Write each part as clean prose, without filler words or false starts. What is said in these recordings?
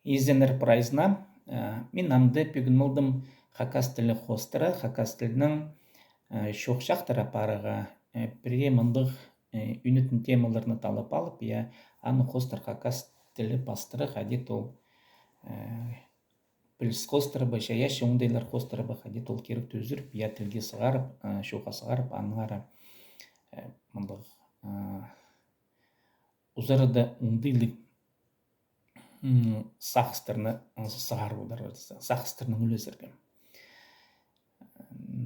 Изенер прайзна мен амды пүгін мұлдым хакас тілі хостыра, хакас тілінің шоқшақтыра парыға бірге мұндық үнітін темаларны талап алып, аны хостыр хакас тілі пастыры хадет ол біліс хостыры ба, жаяш оңдайлар хостыры ба хадет ол керек төзіріп, тілге сығарып, шоқа сығарып, аныңары мұндық ұзарыда оңдайлы сақыстырны сығарып олар сақыстырның үлесіргі.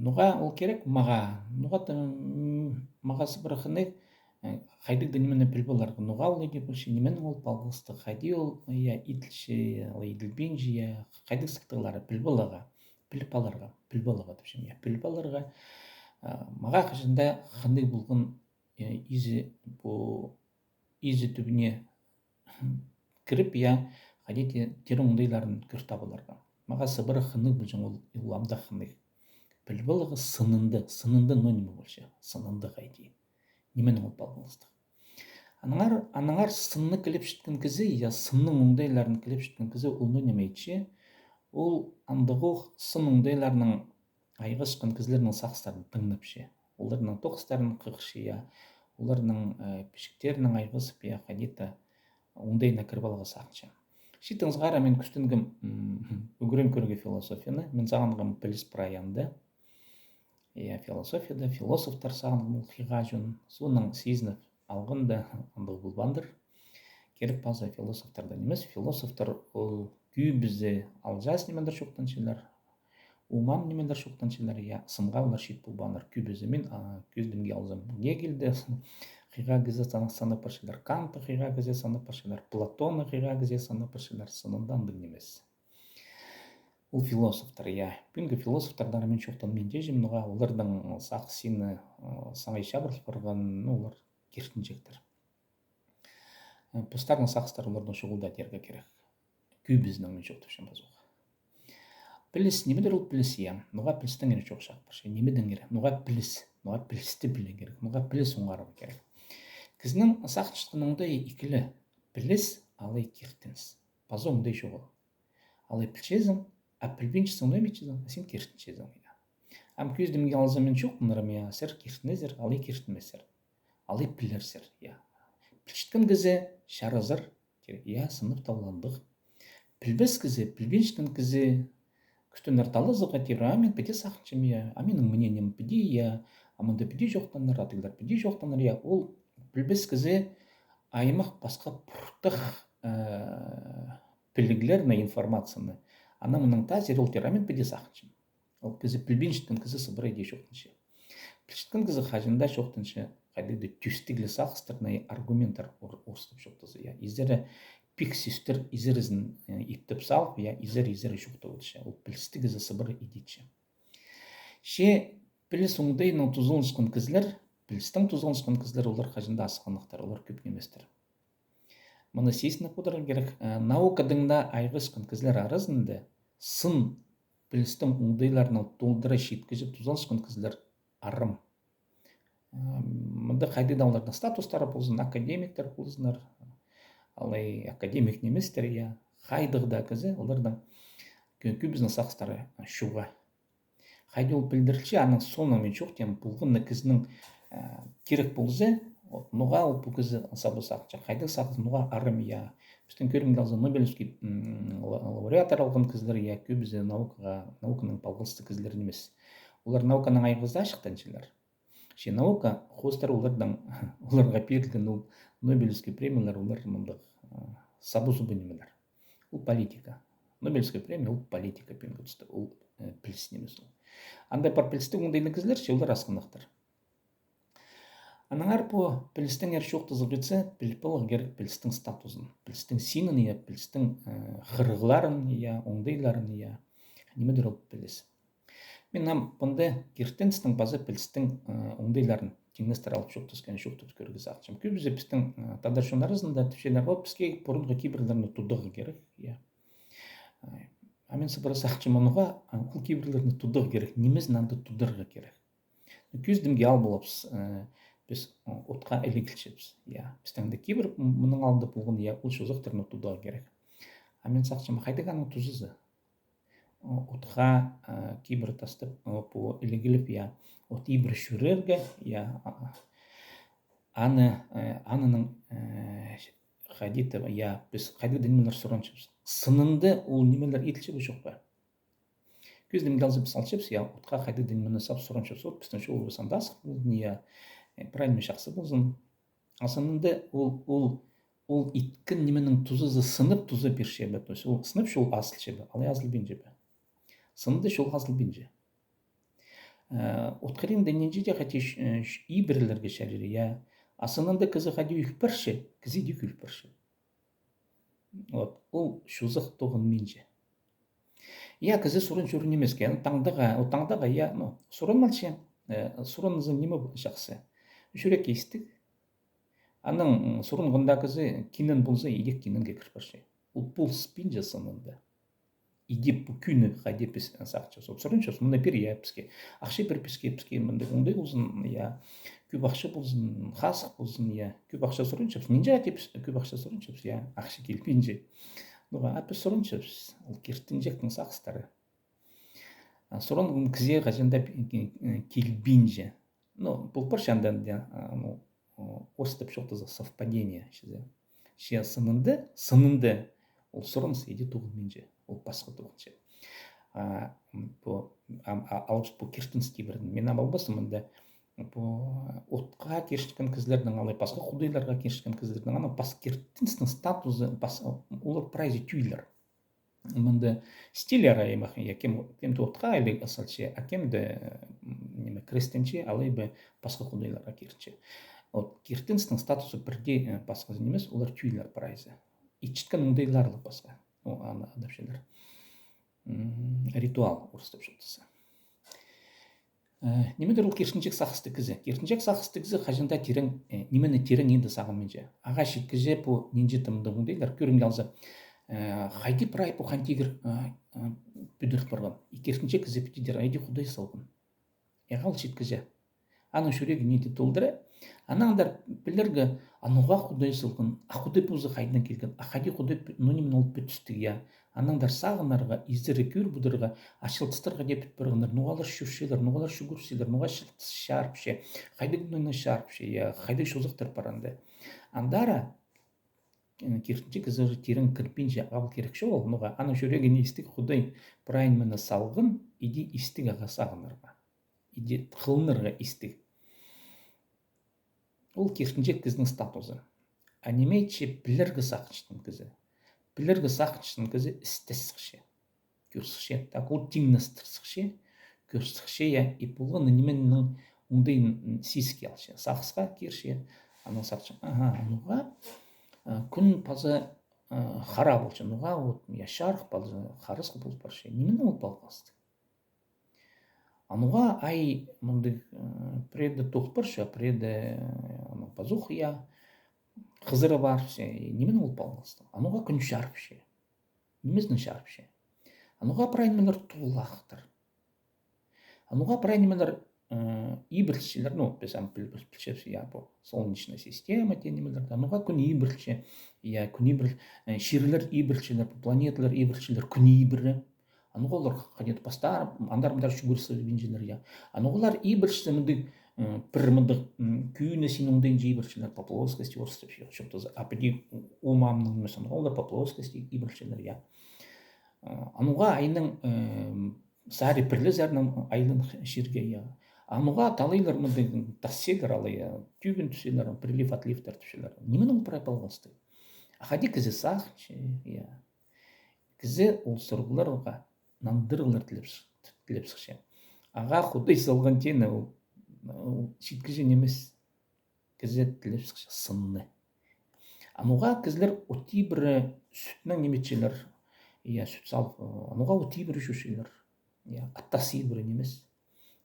Нұға ол керек мағасы біріқіні қайдық дінімені піл боларға. Нұға ол еге білші неменің ол балғысты қайды ол итілші, иділбен жия, қайдық сықтығылары піл болаға, піл болаға түпшім. Піл боларға маға қышында қынды болғын изі түбіне кіріп, қадеті тері оңдайларын кір табыларға. Мағасы бірі қынды бұлжың ол ұламда қынды. Піл болығы сынынды нонимі болшы, сынынды қайды. Неменің ол балғылысты. Аныңар сынны кіліп шыткен кізі, сынның оңдайларын кіліп шыткен кізі ол ноним әйтші, ол андығы сын оңдайларының айғы шыққан кізлерінің сақыстарын тыңнапшы. Оларының тоқыстарының қықшы, оларының пішіктерінің айғысып, қадеті оңдайына кірбалығы сақшы. Шитіңізғара мен күстінгім үгірен көрге философияны, мен сағанғым біліс праянды. Философияда, философтар сағанғым ұлқиға жөн, соның сезініп алғында андығы бұлбандыр. Керіп база философтардан емес, философтар ол күй бізді алжас немендер шоқтаншылар, умам немендер шоқтаншылар, сымға олар шет бұлбандыр. Күй бізді мен көздімге алзым. Гегелді қиға кізе санып паршылар, Канты қиға кізе санып паршылар, Платоны қиға кізе санып паршылар, сынындан білнемес. Ол философтар, Бүгінгі философтардан мен шоқтан мен дежім, олардың сақ сені саңайша біріп барған, олар кертінжектір. Пұстардың сақыстар олардың шоғылда терге керек. Күй біздің мен шоқты үшін базуға. Піліс, немедер ол піліс, Нұға пілістің ері шоқ шақ баршы. Немеден керек? Нұға пілісті біле керек. Нұға піліс оңғарығы керек. Кізінің сақшышқыныңда екілі піліс, алай кертініз. Базу оңдай шоғы. Алай пілшезің, пілбеншісің өйметшізің, сен кертіншезің. Ам көздімге алзамен шоқынырым, сәр кертінезір, алай кертінмесір. Алай пілерсір. Пілшіткен кізі шарызыр, сынып тауландық. Пілбес кізі, пілбеншіткен кізі күстінер талы зыға тері, мен пәте сақыншым, менің мнением піде, амында піде жоқтаныр, атылдар піде жоқтаныр, ол пілбес кізі аймақ басқа пұрттық пілігілеріне информацияны. Ана мұның та зер ол терамен піде сақыншым. Ол кізі пілбеншіткен кізі сыбыр еде жоқтыншы. Пілшіткен кізі қажында жоқтыншы, қайдады түстігілі сақыстырнай аргументтар орыстып жоқтызы. Издері пиксистер изерізін иптіп салып, изері жоқты өтші. Ол пілісті кізі сыбыр едетші. Піліс оңдайының тұзылыншқан кізлер, пілістің тұзылыншқан кізлер олар қажында асықанықтар, олар көп неместір. Мұны сейсіні қодырын керек. Наукадыңда айғышқан кізлер арызында сын пілістің оңдайларының толдыра шеткізіп тұзылыншқан кізлер арым. Мұнда қайдыда олардың статустары болсын, академиктер болсынар, алай академик неместер, қайдығда кізі олардың көбізінің сақыстары шуға. Қайды ол білдірілші, аның соңымен жоқ тем бұлғынны кізінің керек болсы, нұға ол бұл кізі сабы сақча. Қайды сақыз нұға арым, біздің көрімді алзы Нобелевский лауреатор алған кізлер, көбізі науканың балғылысты кізлер немес. Олар науканың айғызда шықтаншылар. Наука хостар оларға берілген Нобелевский премиялар, олар сабы зубы немелер. Ол политика. Нобелевский премия, ол политика пенгітісті, ол піліс немес. Андай бар пілісті оңдайлы кізлер, олар асқындақтыр. Анаңар по пілістің әр шоқты зығыцы піліпілі керек пілістің статусын, пілістің синын, пілістің қырғыларын, оңдайларын, немедер ол піліс. Мен бұнды кертенстің базы пілістің оңдайларын теңнестер алып шоқтызген шоқтыз көргіз ақшым. Көбізі пістің тадаршонарызында түпшелер ол піске бұрынғы кейбірлеріні тұдығы керек. Амен сыбыры сақчым онуға ол кейбірлеріні тұдығы керек, неміз нанды тұдырғы керек. Көздімге ал болапыз, біз отқа әлегілшепіз. Біздіңді кейбір мұның алды болғын, ол шозықтырыны тұдығы керек. Амен сақчыма хайдаганың тузызы. Отқа кейбір тастып по илегилип я от ибір шүрерге я анының хадиты я біз хайдыга немелер сұранчыбыз. Сынынды ол немелер етілчебі жоқ па? Көздем галзып салчыбыз я отқа хайдыга немені сап сұранчыбыз. От біздің шоу сандасық болдың я правильно шақсы болсын. Асынынды ол иткін неменің тузызы сынып тузы бершебі. То есть ол сынып шол асыл шебі, алай асыл бен жебі. Сынды шол асыл бен же. Отқарин дененже де хатиш ибірлерге шәрері я. Асынынды кізі хади үлпірші, кізі дек үлпірші. Вот, ол шузық тоғын мен же. Я кізі сұрын жүрін емес ке, таңдаға я, сұрын малшы, сұрынызы неме жақсы. Жүрек естік. Аның сұрын ғында кізі кенін болса, едек кенінге кірпірші. Ол бұл спин жасынынды. Идеп бұл күні қайде піс сақчы. Сұрын шос, мұны бір я піске. Ақшы бір піске, мұнды ондай болсын, я. Көп ақшы болсын, қасық болсын, я. Көп ақша сұрын шос. Ненже әтеп көп ақша сұрын шос, я. Ақшы келпенже. Нұға әпі сұрын шос. Ол керттің жектің сақыстары. Сұрын кізе қажында келбенже. Бұл бір шандан орыстып шоқтызы совпадение. Ше сынынды ол сұрын сейде туғынменже. Ол басқа туғынше. Алғыз бұл керттінский бірін. Мен абалбасым мұнда отқа кершіткен кізлердің алай басқа құдайларға кершіткен кізлердің ана бас керттінстің статузы олар прайзы тюйлер. Мұнда стилер аймақ кемді отқа әлі асалче, а кемді крестенче алай бі басқа құдайларға кершітше. Керттінстің статузы бірде басқа емес, олар тюйлер прайзы. Ичіткен мұндайларлы басқа. Адапшелер. Ритуал орыстап шоқтысы. Немедер ол кершінчек сақысты кізі. Кершінчек сақысты кізі қажында терің, немені терің енді сағын менже. Аға шеткізе по ненже тымды мұндайлар. Көрімге алза. Қайди прай по қантегір бүдіріп барған. Кершінчек кізі бітедер. Айди құдай салғын. Еғал шеткізе. Аның шөрегі неті толдыры. Анаңдар білергі ануға құдай салғын. Құдай бұзы қайдан келген. Қайди құдай немен олып бүтістіг я. Анаңдар сағынарға, издері көр бұдырға, ашылтыстарға депіт бірғындар, нұғалар шүршелер, нұғалар шүгірселер, нұға шарпше, қайды күніне шарпше, қайды шозықтыр паранды. Андара, кершінче кізірі терін кірпенже ағал керекші ол, нұға, ана жүреген істік құдай прайынмені салғын, иде істік аға сағынарға, иде қылынырға істік. Ол кершінче кіздің статузы. Анемейтше білергі сақыншының кізі. Білергі сақыншының кізі істесіқше, көрсіқше, так ол теңністірсіқше, көрсіқше, и болғаны неменнің оңдайын сеске алшы. Сақысқа керше, ана сақшы, ануға күн пазы қара болшы, ануға шарық пазы қарысқы болып баршы. Неменің ол балғасты? Ануға ай мұнды преді тоқ баршы, преді пазуқ я, қызыры бар, немен ол балғасты? Ануға күн шарпше, немездің шарпше. Ануға прайнемелер туылақтыр. Ануға прайнемелер ибіршілер, бәсәм білшепсі, солнечная система тенемелер. Ануға күн ибірші, күн ибір, шерлер ибіршілер, планеталар ибіршілер, күн ибірі. Ануға олар қадет бастар, андарымдар шүгірсі бенжелер. Ануғалар ибірші мүндік пірміндік күйіне сен оңдайын жейбіршілер по плоскости орыстап шөптізі. Апыди умамның мүсін, олар по плоскости ибіршілер. Ануға айның сәрі пірлі зәрінің айның шерге. Ануға талайлар мүндік тассегір алай, түйгін түселер, прилив отлифтар түселер. Немен ол прай балғасты? Ақади кізі сақ, кізі ол сұрғыларға нандырғылар тілепсіқше. Аға құдай салған тені ол шеткіже немес кізет тілепсіқше сынны. Ануға кізлер өтей бірі сүтінің неметшелер, сүт салып, ануға өтей бірі жүршелер, аттасы бірі немес,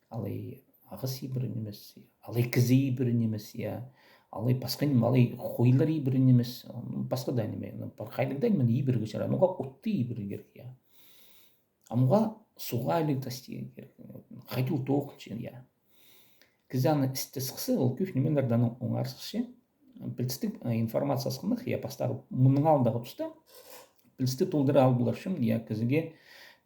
алай ағысы бірі немес, алай кізі бірі немес, алай басқа неме, алай қойлар бірі немес, басқа да неме, қайдыңда немен біріге шар, ануға өтей бірі керек. Ануға суға электасти керек, қайдыл тоқын шен, Кізаны істесіқсі, ол көк немелерден оңарсықшы. Білістік информациясықнық, бастағы мұның алдығы тұста пілісті толдыра албылар үшін, кізіге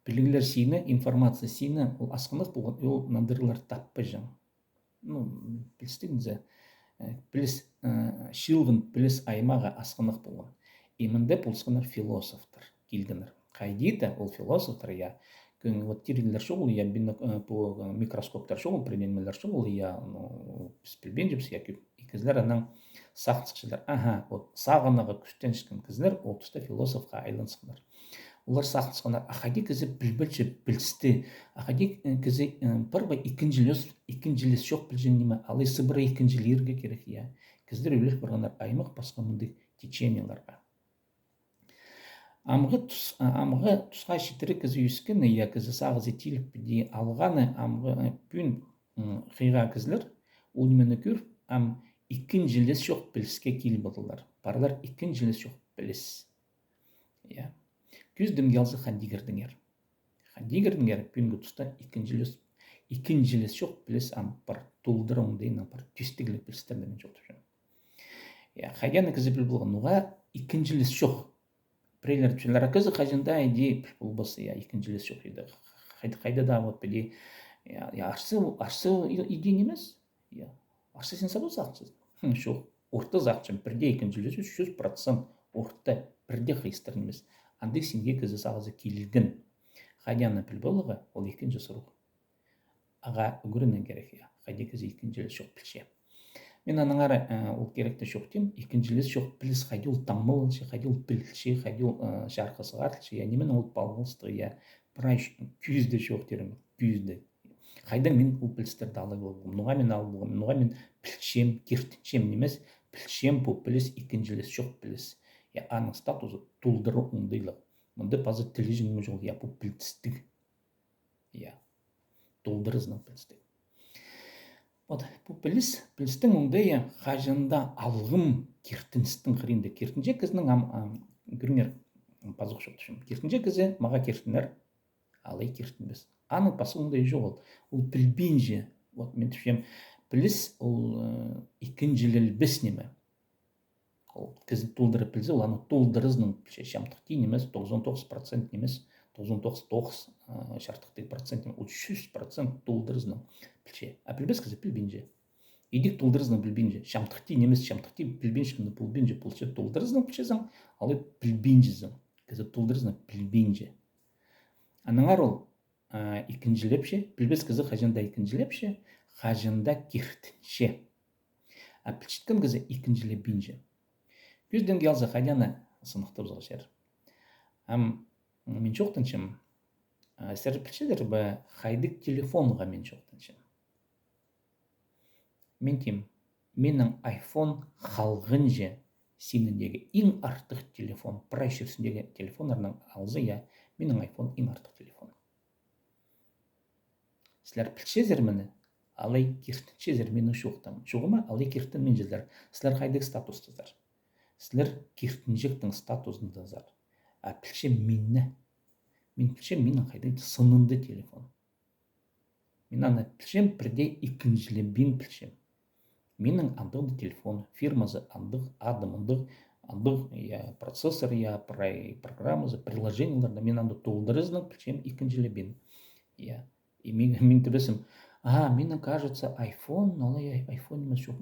білгілер сейіні, информация сейіні, ол асқанық болған, ол нандырылар таппы жан. Пілістігінзе, піліс шилғын піліс аймаға асқанық болған. Имінде пұлсқанар философтар келгінір. Қайдейді ол философтар, вот тирилер шоғыл, по микроскоптар шоғыл, применмелер шоғыл, біз білбен жепсі, кізлер анаң сақсықшылар. Вот сағанаға күштен шыққан кізлер, ол тұста философқа айлансықлар. Олар сақсықлар, ақади кізі білбілші білісті, ақади кізі бірбай икінжилес шоқ білжен неме, алай сыбыры икінжилерге керек, кізлер өлік бірғанар аймақ басқа мұнды теченияларға. Амғы тұсқа шетірі кізі үйіскен, кізі сағызы теліп біде алғаны амғы пүн қиға кізлер, ол немені көр, икінжилес шоқ біліске кел бұдылар. Барлар икінжилес шоқ біліс. Күздім келзі қандигірдіңер. Қандигірдіңер пүнгі тұста икінжилес шоқ біліс бір толдырыңдайын, бір түстігілі білістерден жоқтып жүрін. Қайданы кізі біл болған, оға икінжилес шоқ. Бірейлер түшілер, кізі қажында еді бұл басы, икінжилес шоқ еді. Қайда да вот біде, арсы иде немес? Арсы сен сабы зақсыз? Шоқ, орта зақчын, бірде икінжилес 300% орта бірде қиыстыр немес. Андық сенге кізі сағызы келілген. Қайданы біл болығы, ол екінші сұруқ. Аға үгірінен керек, қайда кізі икінжилес шоқ білше. Мен аныңары ол керекті шоқ дейм, икінжилес шоқ біліс қайды ол таңмыл, қайды ол білші, қайды ол жарқысы ғартылшы, немен ол балғылысты, бірай күйізді шоқ дерім, күйізді. Қайдан мен ол білістерді алы болғым, нұға мен алы болғым, нұға мен білшем, кертіншем немес, білшем бұл біліс, икінжилес шоқ біліс. Аның статусы толдыры оңдайлық. Мұнды пазы тілі жеңі жол, бұл білістік. Толдырызның білістік. Бұл білістің оңдайы қажында алғым кертіністің қырынды. Кертінже кізінің көріңер пазық шоқты үшін. Кертінже кізі маға кертінер, алай кертінбіз. Аның пасы оңдай жоқ ол білбенже. Мен түшем, біліс ол икінжилел біз неме. Кізі толдырып білзе, ол аны толдырызның шамтықты немес, 99% немес, 99 шартықты процент немес, 300% толдырызның білше. Білбез кізі білбенже. Едік толдырызның білбенже. Шамтықты немес, шамтықты білбеншімді білбенже білше толдырызның білшезің, алы білбенжезің. Кізі толдырызның білбенже. Аныңар ол икінжилепше, білбез кізі қажында икінжилепше, қажында кертінше. Білшеткен кізі икінжилепбенже. Күзден келзі қайданы сынықты бұзға шер. Мен жоқтыншым, сәрі білшедер бі қайдық телефонға мен жоқтыншым. Мен тем, менің iPhone қалғын же сеніндегі ең артық телефон, прайшерсіндегі телефонларының алзы, менің iPhone ең артық телефон. Сілер білшезер мені, алай кертіншезер мені жоқтым. Жоғыма алай керттін мен желдер. Сілер қайдық статустыздар. Сілер кертінжектің статусындазар. Білше менні. Мен білшем менің қайдың сынынды телефон. Мен аны білшем бірде икінжілебен білшем. Менің андығы телефон, фирмазы андық, адымындық, андық процессор, программазы, приложенияларда мен андық толдырызның білшем икінжілебен. И мен түбесім, менің кажется iPhone, алай iPhone емес жоқ.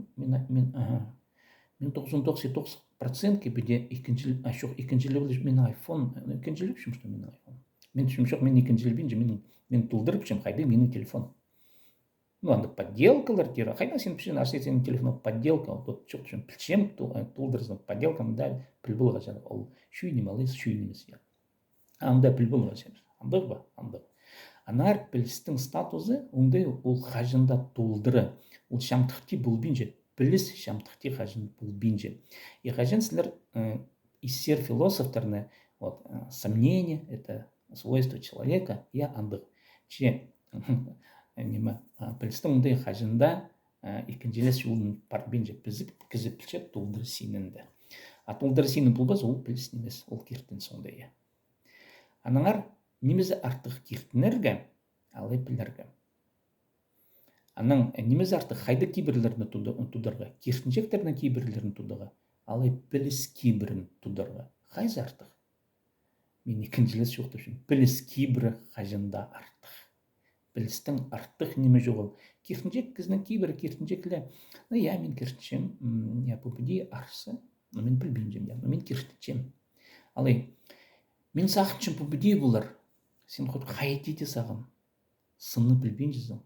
Мен 99% біде икінжілі мен iPhone, икінжіліпшім, что мен iPhone. Мен түшім жоқ, мен икінжілбен же, мен толдырыпшым, қайды менің телефон. Анда подделкалар тері, қайда сен пішен, арсы сенің телефоны подделка, жоқ түшім, пішем толдырызның подделканы да пілбілға жар, ол шүйінем алайыз, шүйінемес. Анда пілбілға жар, андық ба, андық. Анар білістің статусы, ондай ол қажында толдыры, ол шамтықты бұл бенже. Біліс шамтықты қажын бұл бенже. И қажын сілер из сер философтарны сомнение, это свойство человека, андық. Че, білістің ондай қажында икінжелес жолын бар бенже бізіп, кізіп білше толдыр сенінді. Толдыр сенін бұл баз, ол біліс немес, ол кертін сондай. Аныңар немезі артық кертінерге, алай білерге. Аның неміз артық қайды кейбірлерін тудырға, кертінжектерінің кейбірлерін тудырға, алай біліс кейбірін тудырға. Қайыз артық? мен екіншілес жоқ деп жүрмін. Біліс кейбірі қажында артық. Білістің артық неме жоқ ол. Кертінжек кізінің кейбірі кертінжеклі. Я мен кертінчем, я попади арсы. Мен білбеймжем, мен кертінчем. Алай, мен сақынчым попади бұлар. Сен құд қайтеде сағын. Сынны білбеймжізің.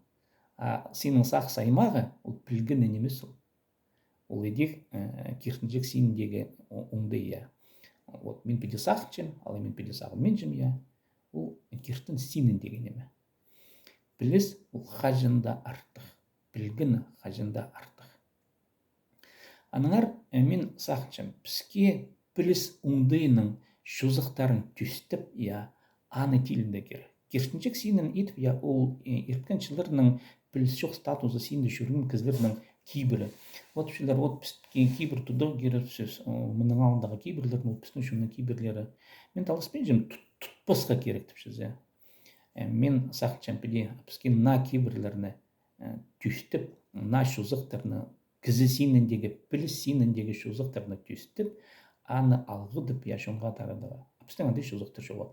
Сенің сақ саймағы, ол білгіні немес ол. Ол едек кертінжек сеніндегі оңды я. Вот мен педе сақынчым, ал мен педе сағын менжім я. Ол кертін сеніндегі неме. Біліс ол қажында артық. Білгіні қажында артық. Аныңар мен сақынчым. Бізге біліс оңдайының шозықтарын түстіп, я, аны тілінде керек. Кертінчек сенін етіп, я, ол ерткеншілерінің біліс жоқ статусы сенді жүрген кізлерінің кейбірі. Вот шылар, вот кейбір тұды керіп сөз, мұның алындағы кейбірлердің, өтпістің шымның кейбірлері. Мен талыспен жем тұтпасқа керек деп шыз, я. Мен сақынчам педе, бізге на кейбірлеріні түстіп, на шозықтарыны, кізі сеніндегі, біліс сеніндегі шозықтарыны түстіп, аны алғыдып, я, шонға тарадыға. Біздің андай шозықтар жоғал.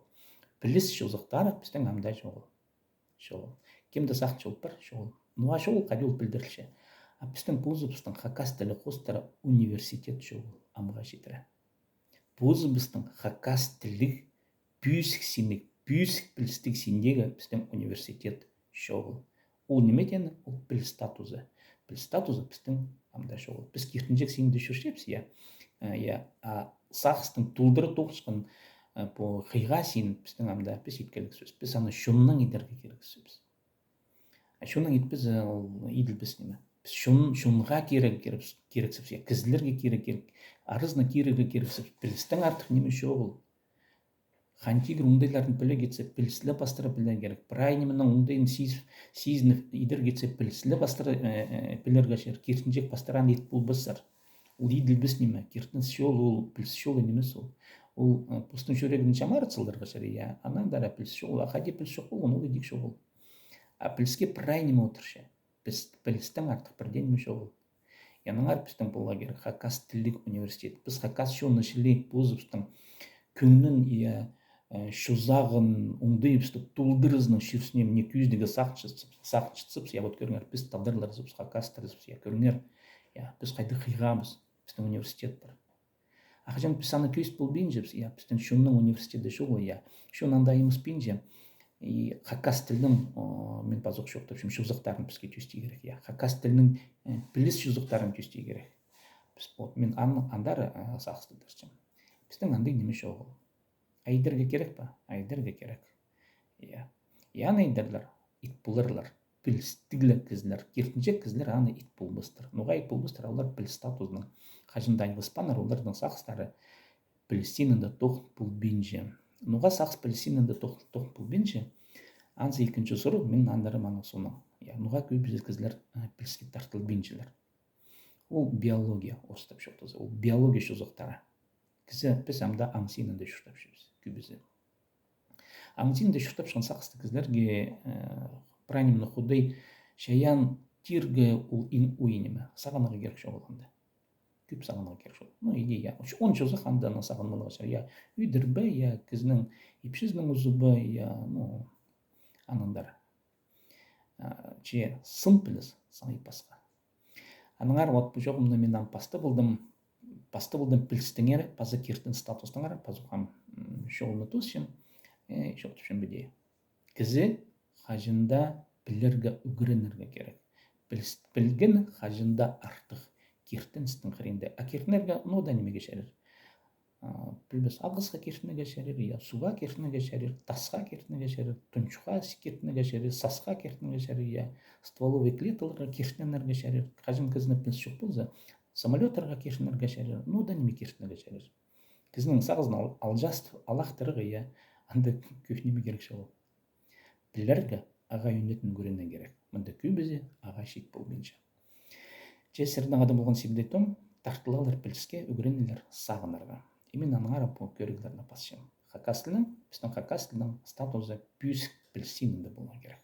Біліс шозықтары біздің амдай жоғал. Жоғал. Кемді сақынчы олып бар? Жоғал. Нуа жоғал қади ол білдірілші. Біздің бұзы біздің хакас тілі қостары университет жоғал. Амға жетірі. Бұзы біздің хакас тілі бүйсік сенік, бүйсік білістік сендегі біздің университет жоғал. Ол немедені? Ол біл статузы. Біл статузы біздің амдай жоғал. Біз кертінжек сенді жүршепсі, я. Сақыстың тұлдыры тоқшқын по қиға сен біздің амда біз еткелік сөз. Біз аны шынның едерге керек сөз. Шынның ет біз еділ біз неме. Біз шынға керек сөз. Кізілерге керек. Арызына керегі керек сөз. Білістің артық неме шоғыл. Хантигр оңдайларын білі кетсе, білісілі бастыры білі керек. Бірай неменің оңдайын сезініп едер кетсе, білісілі бастыры білерге шер. Кертінжек бастыран ет бұл бұсыр. Ол еділ біз неме. Кертін шол, ол біліс шолы неме сол. Ол пұстың жүрегінің шамары цылдырға шәрі, я. Анан дара біліс шол, қаде біліс шоқ болған, ол едік шоқ бол. Біліске бірай неме отыршы. Білістің артық бірден неме шоқ бол. Яныңар біздің болға керек. Хакас тілдік университет. Біз хакас шоны шілей бозыпстың күннің, я, шузағын оңды епсті тұлдырызның шүрсінем не күйіздегі сақыншытсып, я, вот көріңер, біз талдырлар зыпс, хакас тұрызыпс, я, көріңер, я, біз қайды қиғамыз, біздің университет бар. Ақжан біз аны көйіст бұл бейін жепс, я, біздің шунның университеті шоғы, я, шун андайымыз бейін жем, хакас тілдің, мен базық шоқтып, шузықтарын бізге түйсті керек, я, хакас тілдің біліс шузықтарын түйсті керек. Мен андары сақысты дұрсым. Біздің андай неме шоғы. Айдырға керек па? Айдырға керек. Яны айдырлар, ит бұлырлар, білістіглі кізлер, кертінжек кізлер аны ит бұлбыстыр. Нұға ит бұлбыстыр, олар біл статусының қажындай ғыспанар, олардың сақыстары білістенінді тоқ бұл бенже. Нұға сақыс білістенінді тоқ бұл бенже, ансы екінші сұру, мен андары маңы соның. Нұға көй біздер кізлер біліске тартыл бенжелер. Ол биология остап шоқтызы, ол биология шозықтары. Кізі біз амда аңсинінде шұртап жүрміз, көбізі. Аңсинінде шұртап шыққан сақысты кізлерге правильно худай шаян тирге ол ин уйнеме, сағанаға керек жоғылғанда. Көп сағанаға керек жоғылғанда. Ну, идея. Он жозы қандана сағанмалыға шар. Я үйдірбі, я кізнің епшізінің ұзыбы, я, ну, анандар. Че сын піліз, саңай пасқа. Аныңар, вот бұл жоғымда мен пасты болдым білістіңер, пазы кертін статустыңар, пазы қам шоғылны тұсшын, шоқтышын бідей. Кізі қажында білерге үгірінерге керек. Білген қажында артық кертін істің қырында. Кертінерге нода немеге шәрір. Білбіз ағызға кертінеге шәрір, суға кертінеге шәрір, тасқа кертінеге шәрір, тұншыға кертінеге шәрір, сасқа кертінеге шәрір, стволовый клеталарға кертінерге шәрір. Қажын кізіні біліс жоқ болза, самолеттарға кертінерге шәрір, нода неме кертінеге шәрір. Кізінің сағызын алжаст, алақтырығы, я, анда көкнеме керек шағыл. Білерге аға үйнетін көрінен керек. Мұнда көбізе аға шет бол бенші. Жесірдің адам болған себдетім, тартылалар біліске үгіренелер сағынарға. Емен аныңар көрігілеріне пасшым. Хакас тілінің, біздің хакас тілінің статузы бүйсік білісінінде болған керек.